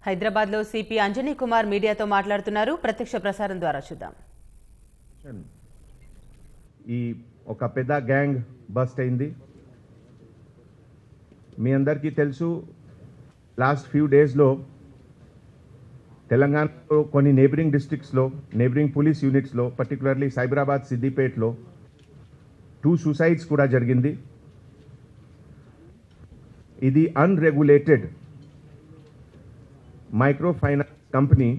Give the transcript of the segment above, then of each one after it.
హైదరాబాద్ లో సిపి అంజనీ కుమార్ మీడియాతో మాట్లాడుతున్నారు. ప్రత్యక్ష ప్రసారం ద్వారా చూద్దాం. ఈ ఒక పెద్ద గ్యాంగ్ బస్ట్ అయింది. మీ అందరికీ తెలుసు, లాస్ట్ ఫ్యూ డేస్లో తెలంగాణలో కొన్ని నేబరింగ్ డిస్ట్రిక్ట్స్లో, నేబరింగ్ పోలీస్ యూనిట్స్లో, పర్టికులర్లీ సైబరాబాద్, సిద్దిపేటలో 2 సూసైడ్స్ కూడా జరిగింది. ఇది unregulated microfinance company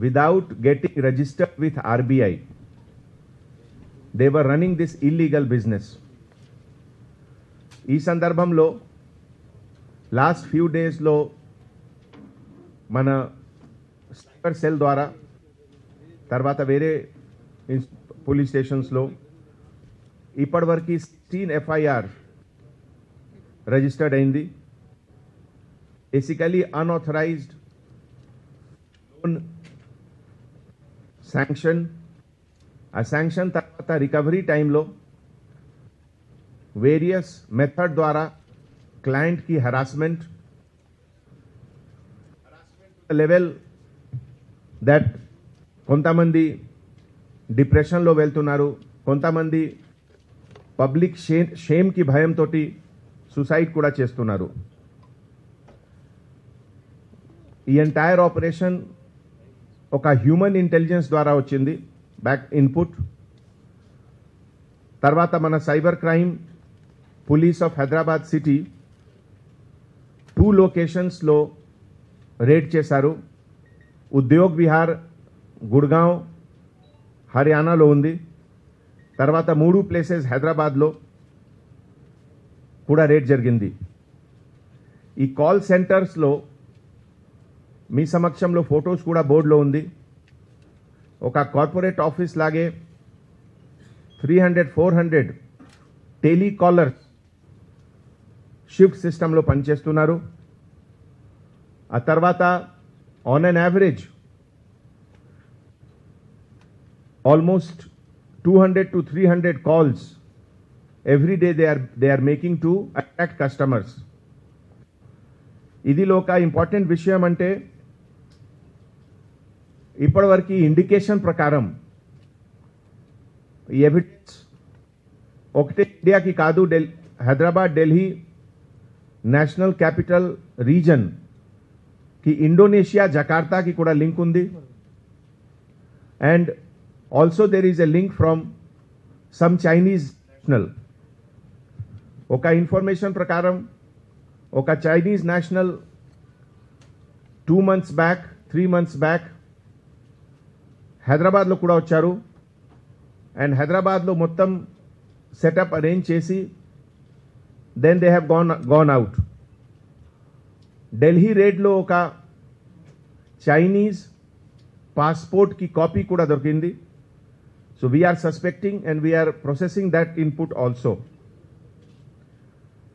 without getting registered with RBI. They were running this illegal business. ఈ సందర్భంలో లాస్ట్ ఫ్యూ డేస్లో మన సైబర్ సెల్ ద్వారా, తర్వాత వేరే పోలీస్ స్టేషన్స్లో ఇప్పటివరకు 16 FIR రిజిస్టర్డ్ అయింది. Basically unauthorized loan sanction, a sanction tarvata recovery time lo various method dwara client ki harassment level that kontamandi depression lo veltunnaru, kontamandi public shame ki bhayam toti suicide kuda chestunnaru. ఈ entire operation ఒక human intelligence ద్వారా వచ్చింది, back input. తర్వాత మన cyber crime police of Hyderabad city 2 లొకేషన్స్లో raid చేశారు. ఉద్యోగ్ విహార్, గుడ్గాంవ్, హర్యానాలో ఉంది. తర్వాత 3 ప్లేసెస్ హైదరాబాద్లో కూడా రేడ్ జరిగింది. ఈ కాల్ సెంటర్స్లో మీ సమక్షంలో ఫొటోస్ కూడా బోర్డులో ఉంది. ఒక కార్పొరేట్ ఆఫీస్ లాగే 300-400 టెలికాలర్స్ షిఫ్ట్ సిస్టంలో పనిచేస్తున్నారు. ఆ తర్వాత on an average almost 200 to 300 calls every day they are making to attract customers. ఇదిలో ఒక ఇంపార్టెంట్ విషయం అంటే, ఇప్పటివరకు ఇండికేషన్ ప్రకారం ఈ ఎవిడెన్స్ ఒకటే ఇండియాకి కాదు, Hyderabad, Delhi, national capital region కి ఇండోనేషియా, జకార్తాకి కూడా లింక్ ఉంది. And also there is a link from some Chinese national. ఒక ఇన్ఫర్మేషన్ ప్రకారం ఒక Chinese national 2 months back, 3 months back హైదరాబాద్లో కూడా వచ్చారు. అండ్ హైదరాబాద్లో మొత్తం సెటప్ అరేంజ్ చేసి then they have gone out. ఢిల్లీ రేడ్లో ఒక చైనీస్ పాస్పోర్ట్కి కాపీ కూడా దొరికింది. So we're suspecting and we're processing that input also.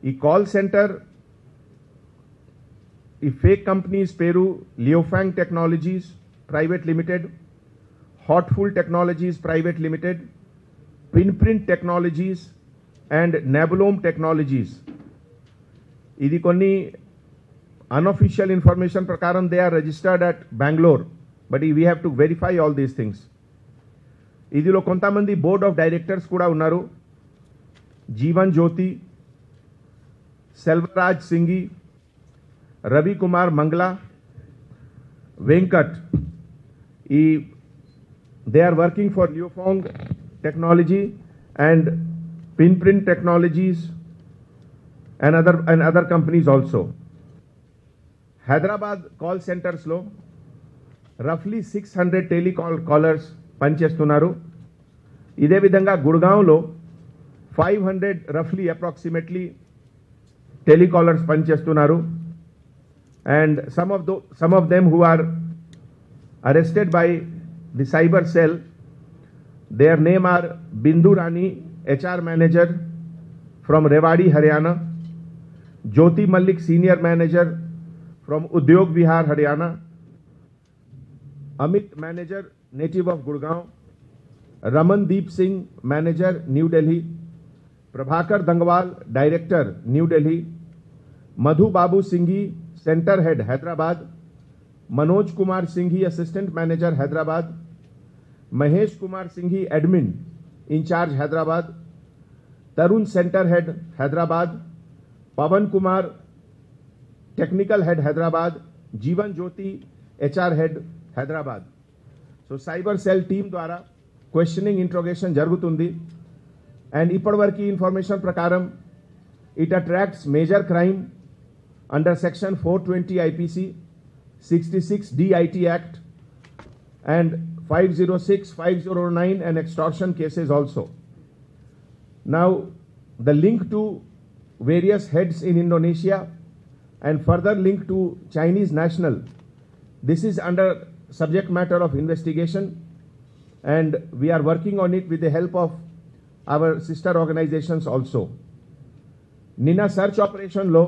ఈ కాల్ సెంటర్, ఈ ఫేక్ కంపెనీస్ పేరు Leofang Technologies Private Limited, Hatful Technologies Private Limited, Pinprint Technologies and Nebulom Technologies. ఇది కొన్ని అన్అఫీషియల్ ఇన్ఫర్మేషన్ ప్రకారం they are registered at Bengaluru, but we have to verify all these things. ఇదిలో కొంతమంది board of directors కూడా ఉన్నారు. జీవన్ జ్యోతి, సెల్వరాజ్ సింగి, రవి కుమార్ మంగళ, వెంకట్. ఈ they are working for Liofang technology and Pinprint technologies and other companies also. Hyderabad call centers lo roughly 600 telecallers పనిచేస్తున్నారు. ఇదే విధంగా గుడ్గాంవ్లో 500 roughly approximately telecallers పనిచేస్తున్నారు. And some of them who are arrested by the cyber cell, their name are Bindu Rani, HR manager from Rewari, Haryana; Jyoti Malik, senior manager from Udyog Vihar, Haryana; Amit, manager, native of Gurgaon; Ramandeep Singh, manager, New Delhi; Prabhakar Dangwal, director, New Delhi; Madhu Babu Singhi, Center Head, Hyderabad; Manoj Kumar Singhi, Assistant Manager, Hyderabad; Mahesh Kumar Singhi, Admin, in charge, Hyderabad; Tarun, Center Head, Hyderabad; Pavan Kumar, Technical Head, Hyderabad; Jeevan Jyoti, HR Head, Hyderabad. So Cyber Cell team ద్వారా questioning interrogation జరుగుతుంది. And ఇప్పటివరకు information ప్రకారం it attracts major crime under section 420 IPC, 66 DIT Act, and 506, 509 and extortion cases also. Now, the link to various heads in Indonesia and further link to Chinese national, this is under subject matter of investigation, and we are working on it with the help of our sister organizations also. నిన్న search ఆపరేషన్లో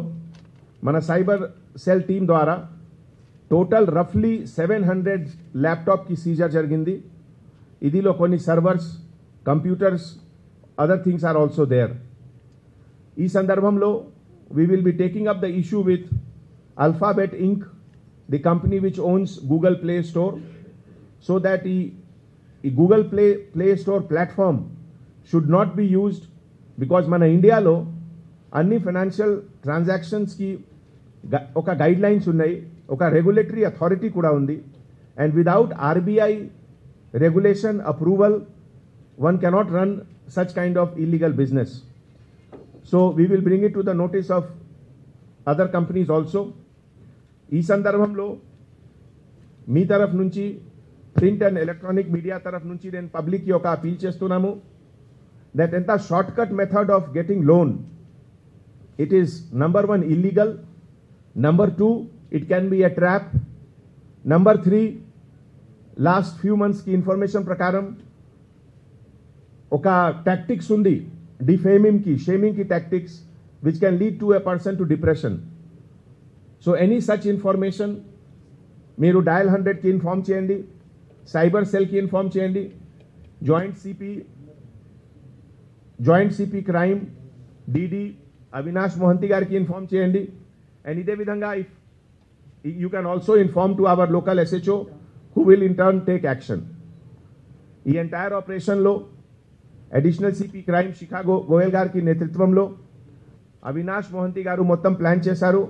మన cyber cell team ద్వారా total రఫ్లీ 700 ల్యాప్టాప్కి seizure జరిగింది. ఇదిలో కొన్ని servers, computers, other things are also there. ఈ సందర్భంలో we will be taking up the issue with Alphabet Inc., the company which owns Google Play Store, so that the Google Play Store platform should not be used, because మన ఇండియాలో అన్ని financial ట్రాన్సాక్షన్స్కి ఒక guide lines ఉన్నాయి, ఒక regulatory authority కూడా ఉంది. And without RBI regulation approval one cannot run such kind of illegal business. So we will bring it to the notice of other companies also. ఈ సందర్భంలో మీ తరఫు నుంచి, ప్రింట్ అండ్ ఎలక్ట్రానిక్ మీడియా తరఫు నుంచి నేను పబ్లిక్కి ఒక అపీల్ చేస్తున్నాము that ఎంత shortcut method of getting loan, it is number 1 illegal, number 2 it can be a trap, number 3 last few months ki information prakaram oka tactics undi defaming ki, shaming ki tactics which can lead to a person to depression. So any such information మీరు dial 100కి inform చేయండి, cyber సెల్కి inform చేయండి, joint CP crime DD Avinash Mohanty గారికి inform చేయండి. And ఇదే విధంగా if you can also inform to our local SHO who will in turn take action. ఈ entire ఆపరేషన్లో additional CP crime శిఖా గోయల్ గారికి నేతృత్వంలో అవినాష్ మొహంతి గారు మొత్తం ప్లాన్ చేశారు.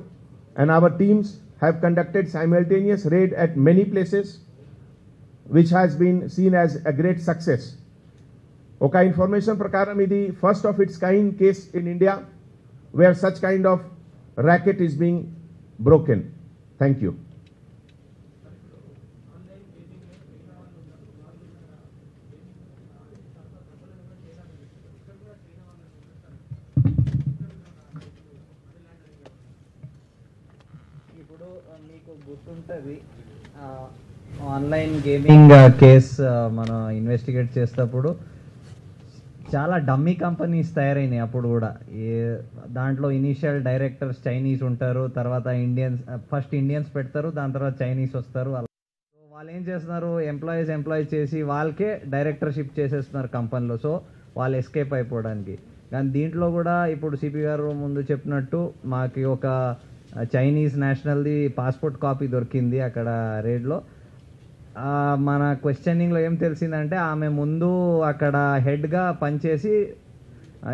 And hour teams have conducted simultaneous raid at many places, which has been seen as a great success. Oka information prakaram idi first of its kind case in India where such kind of racket is being broken. Thank you. మీకు గుర్తుంటుంది online gaming case మనం investigate చేసేటప్పుడు చాలా dummy companies తయారైనాయి. అప్పుడు కూడా దాంట్లో initial directors Chinese ఉంటారు, తర్వాత ఫస్ట్ ఇండియన్స్ పెడతారు, దాని తర్వాత చైనీస్ వస్తారు. వాళ్ళు ఏం చేస్తున్నారు, ఎంప్లాయీస్ చేసి వాళ్ళకే డైరెక్టర్షిప్ చేసేస్తున్నారు కంపెనీలో, సో వాళ్ళు ఎస్కేప్ అయిపోవడానికి. కానీ దీంట్లో కూడా ఇప్పుడు సిపి గారు ముందు చెప్పినట్టు మాకు ఒక చైనీస్ నేషనల్ది పాస్పోర్ట్ కాపీ దొరికింది అక్కడ రేడ్లో. మన క్వశ్చనింగ్లో ఏం తెలిసిందంటే ఆమె ముందు అక్కడ హెడ్గా పనిచేసి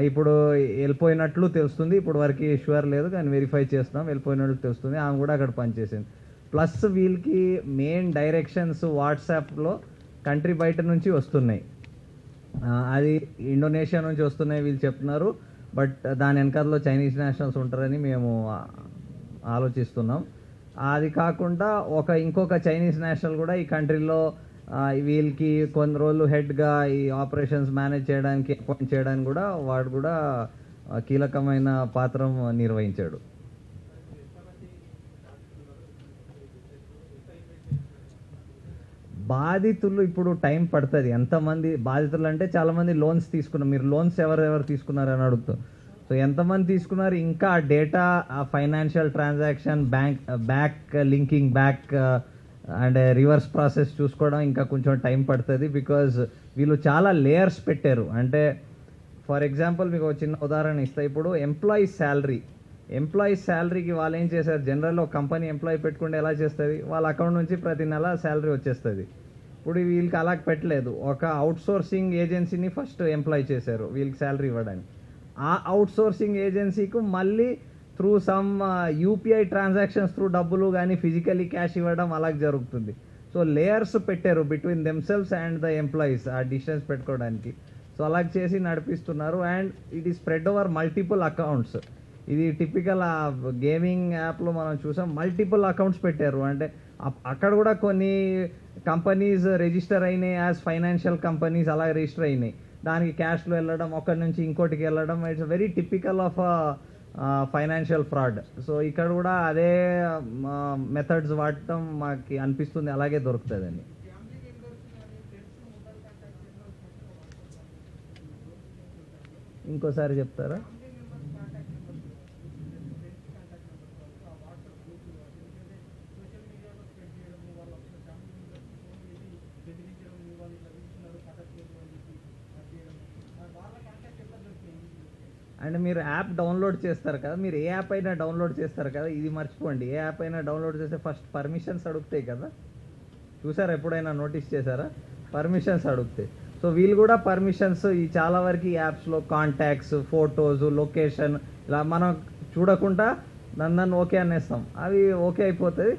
ఇప్పుడు వెళ్ళిపోయినట్లు తెలుస్తుంది. ఇప్పుడు వరకు షూర్ లేదు కానీ వెరిఫై చేస్తున్నాం, వెళ్ళిపోయినట్లు తెలుస్తుంది. ఆమె కూడా అక్కడ పనిచేసింది. ప్లస్ వీళ్ళకి మెయిన్ డైరెక్షన్స్ వాట్సాప్లో కంట్రీ బయట నుంచి వస్తున్నాయి, అది ఇండోనేషియా నుంచి వస్తున్నాయి వీళ్ళు చెప్తున్నారు. బట్ దాని వెనకాలలో చైనీస్ నేషనల్స్ ఉంటారని మేము ఆలోచిస్తున్నాం. అది కాకుండా ఇంకొక చైనీస్ నేషనల్ కూడా ఈ కంట్రీలో వీళ్ళకి కొన్ని రోజులు హెడ్గా ఈ ఆపరేషన్స్ మేనేజ్ చేయడానికి అపాయింట్ చేయడానికి కూడా వాడు కూడా కీలకమైన పాత్ర నిర్వహించాడు. బాధితులు ఇప్పుడు టైం పడుతుంది. ఎంతమంది బాధితులు అంటే చాలామంది లోన్స్ తీసుకున్నారు. మీరు లోన్స్ ఎవరెవరు తీసుకున్నారని అడుగుతారు. సో ఎంతమంది తీసుకున్నారు, ఇంకా data, financial transaction, back linking back and reverse process చూసుకోవడం ఇంకా కొంచెం టైం పడుతుంది. బికాజ్ వీళ్ళు చాలా లేయర్స్ పెట్టారు. అంటే ఫర్ ఎగ్జాంపుల్ మీకు ఒక చిన్న ఉదాహరణ ఇస్తా. ఇప్పుడు ఎంప్లాయీ శాలరీ ఎంప్లాయీస్ శాలరీకి వాళ్ళు ఏం చేశారు, జనరల్ ఒక కంపెనీ ఎంప్లాయీ పెట్టుకుంటే ఎలా చేస్తుంది, వాళ్ళ అకౌంట్ నుంచి ప్రతి నెల శాలరీ వచ్చేస్తుంది. ఇప్పుడు వీళ్ళకి అలా పెట్టలేదు, ఒక అవుట్సోర్సింగ్ ఏజెన్సీని ఫస్ట్ ఎంప్లాయ్ చేశారు వీళ్ళకి శాలరీ ఇవ్వడానికి. ఆ అవుట్సోర్సింగ్ ఏజెన్సీకు మళ్ళీ through some UPI transactions through డబ్బులు కానీ ఫిజికలీ క్యాష్ ఇవ్వడం అలా జరుగుతుంది. సో లేయర్స్ పెట్టారు between themselves and the employees ఆ డిస్టెన్స్ పెట్టుకోవడానికి. సో అలా చేసి నడిపిస్తున్నారు. అండ్ ఇట్ ఈ స్ప్రెడ్ ఓవర్ మల్టిపుల్ అకౌంట్స్. ఇది టిపికల్ గేమింగ్ యాప్లో మనం చూసాం, మల్టిపుల్ అకౌంట్స్ పెట్టారు. అంటే అక్కడ కూడా కొన్ని కంపెనీస్ రిజిస్టర్ అయినాయి యాజ్ ఫైనాన్షియల్ కంపెనీస్, అలా రిజిస్టర్ అయినాయి. దానికి క్యాష్లో వెళ్ళడం, ఒకటి నుంచి ఇంకోటికి వెళ్ళడం, it's very typical of financial fraud. So ఇక్కడ కూడా అదే మెథడ్స్ వాడటం మాకు అనిపిస్తుంది అలాగే దొరుకుతుందండి. ఇంకోసారి చెప్తారా? అండ్ మీరు యాప్ డౌన్లోడ్ చేస్తారు కదా, మీరు ఏ యాప్ అయినా డౌన్లోడ్ చేస్తారు కదా, ఇది మర్చిపోండి. ఏ యాప్ అయినా డౌన్లోడ్ చేస్తే ఫస్ట్ పర్మిషన్స్ అడుగుతాయి కదా, చూసారా ఎప్పుడైనా నోటీస్ చేశారా? పర్మిషన్స్ అడుగుతాయి. సో వీళ్ళు కూడా పర్మిషన్స్ ఈ చాలా వరకు ఈ యాప్స్లో కాంటాక్ట్స్, ఫొటోస్, లొకేషన్ ఇలా మనం చూడకుండా నన్ను ఓకే అనేస్తాం, అవి ఓకే అయిపోతుంది.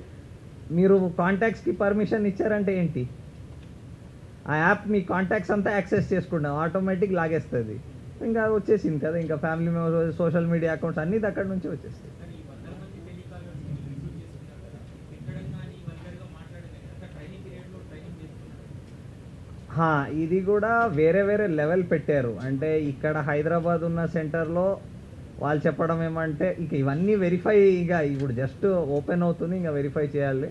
మీరు కాంటాక్ట్స్కి పర్మిషన్ ఇచ్చారంటే ఏంటి, ఆ యాప్ మీ కాంటాక్ట్స్ అంతా యాక్సెస్ చేసుకుంటాం, ఆటోమేటిక్ లాగేస్తుంది. ఇంకా వచ్చేసింది కదా, ఇంకా family members, social media accounts అన్నీ అక్కడి నుంచి వచ్చేస్తాయి. ఇది కూడా వేరే వేరే లెవెల్ పెట్టారు. అంటే ఇక్కడ హైదరాబాద్ ఉన్న సెంటర్లో వాళ్ళు చెప్పడం ఏమంటే, ఇక ఇవన్నీ వెరిఫై, ఇక ఇప్పుడు జస్ట్ ఓపెన్ అవుతుంది, ఇంకా వెరిఫై చేయాలి.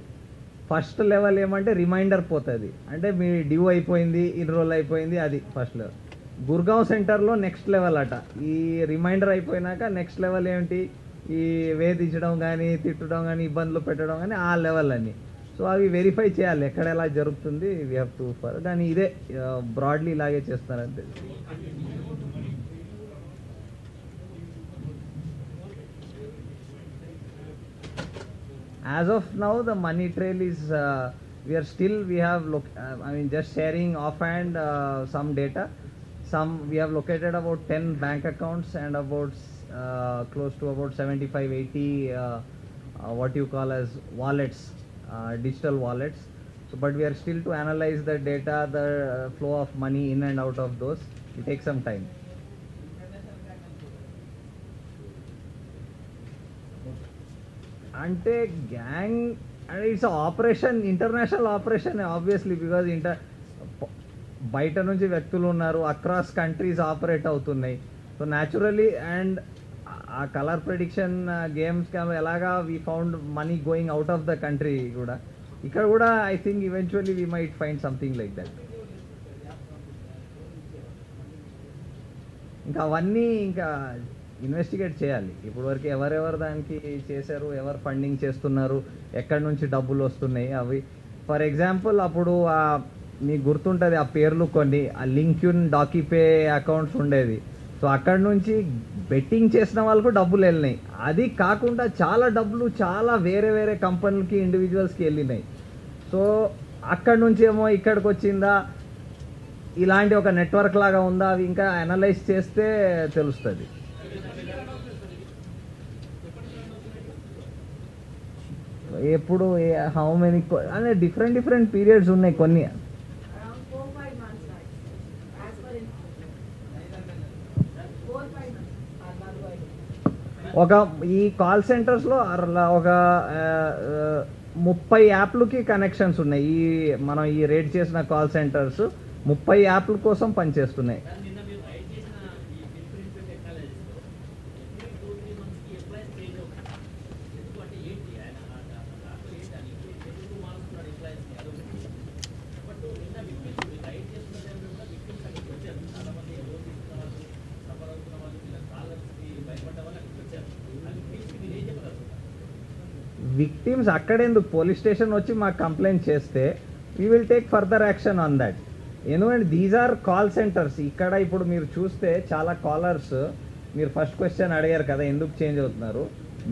ఫస్ట్ లెవెల్ ఏమంటే రిమైండర్ పోతుంది, అంటే మీ డ్యూ అయిపోయింది, ఇన్రోల్ అయిపోయింది, అది ఫస్ట్ లెవెల్. గుర్గావ్ సెంటర్లో నెక్స్ట్ లెవెల్ అట. ఈ రిమైండర్ అయిపోయినాక నెక్స్ట్ లెవెల్ ఏంటి, ఈ వేధించడం కానీ, తిట్టడం కానీ, ఇబ్బందులు పెట్టడం కానీ, ఆ లెవెల్ అన్నీ. సో అవి వెరిఫై చేయాలి ఎక్కడ ఎలా జరుగుతుంది, వీ హ్యావ్ టు ఫర్. కానీ ఇదే బ్రాడ్లీ ఇలాగే చేస్తారంతే. As of now, the money trail is, we have, just sharing offhand some data. We have located about 10 bank accounts and about close to about 75-80 what you call as wallets, digital wallets. So, but we are still to analyze the data, the flow of money in and out of those. It takes some time. అంటే gang అంటే it's operation, international operation obviously, because బయట నుంచి వ్యక్తులు ఉన్నారు, across countries operate అవుతున్నాయి. So naturally, and ఆ colour prediction games ఎలాగా we found money going out of the country కూడా, ఇక్కడ కూడా I think eventually we might find something like that. ఇంకా అవన్నీ ఇంకా ఇన్వెస్టిగేట్ చేయాలి. ఇప్పుడు వరకు ఎవరెవరు దానికి చేశారు, ఎవరు ఫండింగ్ చేస్తున్నారు, ఎక్కడి నుంచి డబ్బులు వస్తున్నాయి అవి. ఫర్ ఎగ్జాంపుల్ అప్పుడు మీకు గుర్తుంటుంది ఆ పేర్లు కొన్ని, ఆ లింక్యూన్, డాకీపే అకౌంట్స్ ఉండేది. సో అక్కడ నుంచి బెట్టింగ్ చేసిన వాళ్ళకు డబ్బులు వెళ్ళినాయి. అది కాకుండా చాలా డబ్బులు చాలా వేరే వేరే కంపెనీలకి, ఇండివిజువల్స్కి వెళ్ళినాయి. సో అక్కడ నుంచి ఏమో ఇక్కడికి వచ్చిందా, ఇలాంటి ఒక నెట్వర్క్ లాగా ఉందా, అవి ఇంకా అనలైజ్ చేస్తే తెలుస్తుంది. ఎప్పుడు హౌ మెనీ అంటే డిఫరెంట్ పీరియడ్స్ ఉన్నాయి కొన్ని. ఒక ఈ కాల్ సెంటర్స్లో ఒక 30 యాప్లకి కనెక్షన్స్ ఉన్నాయి. ఈ మనం ఈ రేట్ చేసిన కాల్ సెంటర్స్ 30 యాప్ల కోసం పనిచేస్తున్నాయి. విక్టిమ్స్ అక్కడెందుకు, పోలీస్ స్టేషన్ వచ్చి మాకు కంప్లైంట్ చేస్తే we will take further action on that. ఎందుకంటే దీస్ ఆర్ కాల్ సెంటర్స్. ఇక్కడ ఇప్పుడు మీరు చూస్తే చాలా కాలర్స్, మీరు ఫస్ట్ క్వశ్చన్ అడిగారు కదా ఎందుకు చేంజ్ అవుతున్నారు,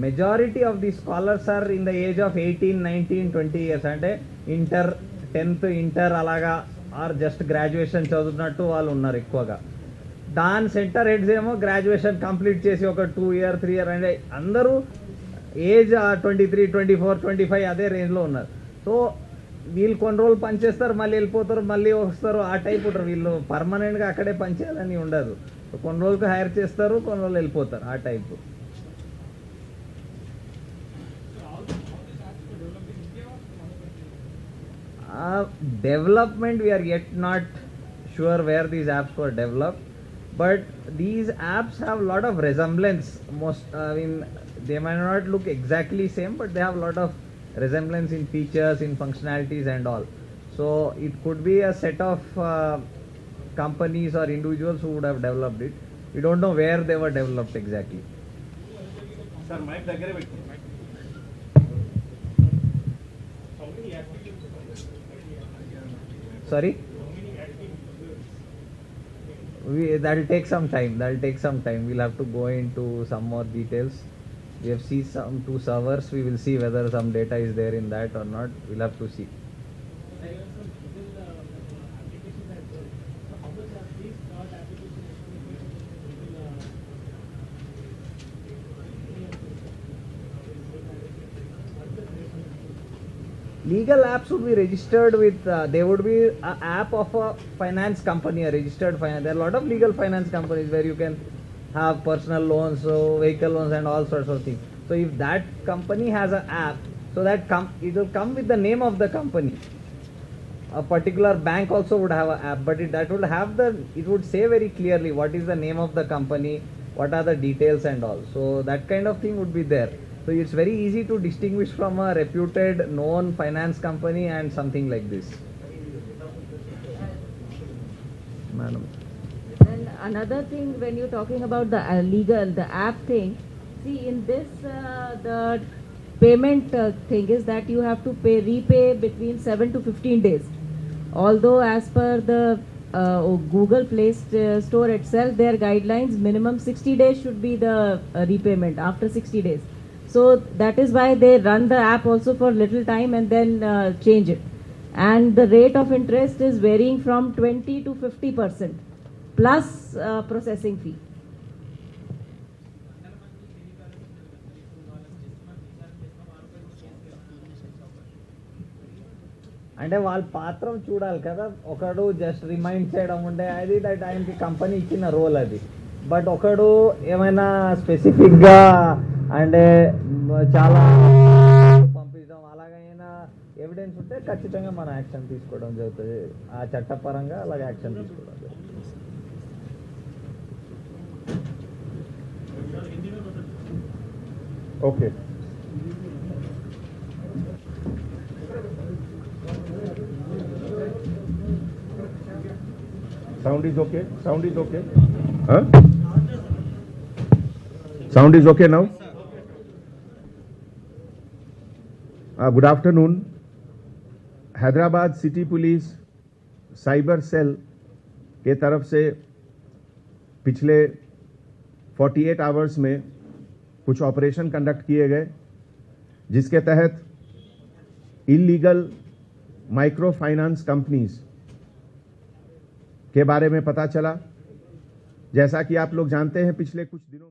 majority of the scholars are in the age of 18, 19, 20 years. అంటే ఇంటర్, 10th ఇంటర్ అలాగా ఆర్ జస్ట్ గ్రాడ్యుయేషన్ చదువుతున్నట్టు వాళ్ళు ఉన్నారు ఎక్కువగా. దాని సెంటర్ హెడ్స్ ఏమో గ్రాడ్యుయేషన్ కంప్లీట్ చేసి ఒక 2 year 3 year అంటే అందరూ ఏజ్ 23, 24, 25 అదే రేంజ్లో ఉన్నారు. సో వీళ్ళు కొన్ని రోజులు పనిచేస్తారు, మళ్ళీ వెళ్ళిపోతారు, మళ్ళీ వస్తారు, ఆ టైప్ ఉంటారు. వీళ్ళు పర్మనెంట్గా అక్కడే పనిచేయాలని ఉండదు. కొన్ని రోజులకు హైర్ చేస్తారు, కొన్ని రోజులు వెళ్ళిపోతారు, ఆ type. Development, we are yet not sure where these apps were developed, but these apps have a lot of resemblance. They might not look exactly same, but they have a lot of resemblance in features, in functionalities and all. So it could be a set of companies or individuals who would have developed it. We don't know where they were developed exactly. Sir, mic daggare pettu. Sorry? That'll take some time. We'll have to go into some more details. We have seen some 2 servers. We will see whether some data is there in that or not. We'll have to see. Legal apps would be registered with, they would be an app of a finance company, a registered finance. There are a lot of legal finance companies where you can have personal loans, so vehicle loans and all sorts of things. So if that company has an app, so that it will come with the name of the company. A particular bank also would have an app, but that would have it would say very clearly what is the name of the company, what are the details and all. So that kind of thing would be there. So it's very easy to distinguish from a reputed known finance company and something like this. Madam. And another thing, when you're talking about the the app thing, see in this the payment thing is that you have to repay between 7 to 15 days. Although as per the Google Play Store itself, their guidelines minimum 60 days should be the repayment after 60 days. So that is why they run the app also for little time and then change it. And the rate of interest is varying from 20 to 50% plus processing fee. అంటే వాళ్ళ పాత్ర చూడాలి కదా. ఒకడు just remind చేయడం ఉండే అది that ఆయనకి కంపెనీ ఇచ్చిన రోల్ అది. బట్ ఒకడు ఏమైనా స్పెసిఫిక్గా అంటే చాలా పంపించడం అలాగైనా ఎవిడెన్స్ ఉంటే ఖచ్చితంగా మన యాక్షన్ తీసుకోవడం జరుగుతుంది. ఆ చట్టపరంగా అలాగే యాక్షన్ తీసుకోవడం జరుగుతుంది. Okay. Sound is okay? Sound is okay? Huh? Sound is okay now? Good afternoon. Hyderabad city police cyber cell के तरफ से पिछले 48 आवर्स में कुछ ऑपरेशन कंडक्ट किए गए, जिसके तहत इलीगल माइक्रो फाइनेंस कंपनीज के बारे में पता चला। जैसा कि आप लोग जानते हैं, पिछले कुछ दिनों